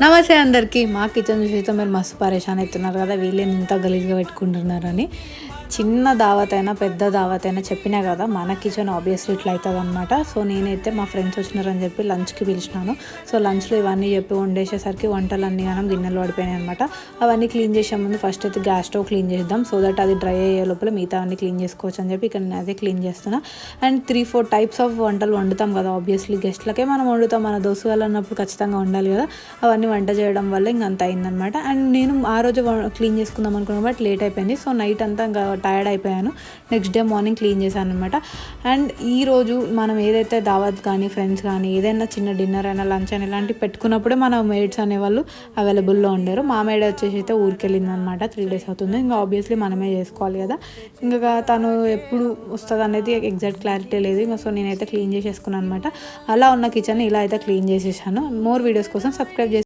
నమస్తే అందరికీ. మా కిచెన్ చూసి మీరు మస్తు పరేషాన్ అవుతున్నారు కదా, వీళ్ళని ఇంత గలీజ్గా పెట్టుకుంటున్నారని. చిన్న దావత్ అయినా పెద్ద దావత్ అయినా చెప్పినా కదా, మన కిచెన్ ఆబ్వియస్లీ ఇట్లా అవుతుంది అనమాట. సో నేనైతే మా ఫ్రెండ్స్ వచ్చినారని చెప్పి లంచ్కి పిలిచినాను. సో లంచ్లో ఇవన్నీ చెప్పి వండేసేసరికి వంటలు అన్నీ కానీ గిన్నెలు పడిపోయినాయి అనమాట. అవన్నీ క్లీన్ చేసే ముందు ఫస్ట్ అయితే గ్యాస్ స్టవ్ క్లీన్ చేద్దాం, సో దట్ అది డ్రై అయ్యే లోపల మిగతా అన్నీ క్లీన్ చేసుకోవచ్చు అని చెప్పి ఇక్కడ నేను అదే క్లీన్ చేస్తున్నా. అండ్ 3-4 టైప్స్ ఆఫ్ వంటలు వండుతాం కదా, ఆబ్వియస్లీ గెస్ట్లకే మనం వండుతాం, మన దోస్తులు అన్నప్పుడు ఖచ్చితంగా ఉండాలి కదా. అవన్నీ వంట చేయడం వల్ల ఇంకంత అయిందనమాట. అండ్ నేను ఆ రోజు క్లీన్ చేసుకుందాం అనుకున్నాను, బట్ లేట్ అయిపోయింది. సో నైట్ అంతా ఇంకా టైర్డ్ అయిపోయాను. నెక్స్ట్ డే మార్నింగ్ క్లీన్ చేశాను అనమాట. అండ్ ఈరోజు మనం ఏదైతే దావత్ కానీ ఫ్రెండ్స్ కానీ ఏదైనా చిన్న డిన్నర్ అయినా లంచ్ అయినా ఇలాంటివి పెట్టుకున్నప్పుడే మన మేడ్స్ అనేవాళ్ళు అవైలబుల్లో ఉండరు. మా మేడ్ వచ్చేసి అయితే ఊరికి వెళ్ళింది అనమాట. 3 days అవుతుంది. ఇంకా ఆబ్వియస్లీ మనమే చేసుకోవాలి కదా. ఇంకా తను ఎప్పుడు వస్తుంది అనేది ఎగ్జాక్ట్ క్లారిటీ లేదు. ఇంకా సో నేనైతే క్లీన్ చేసేసుకున్నాను అనమాట. అలా ఉన్న కిచెన్ ఇలా అయితే క్లీన్ చేసేసాను. మోర్ వీడియోస్ కోసం సబ్స్క్రైబ్ చేసి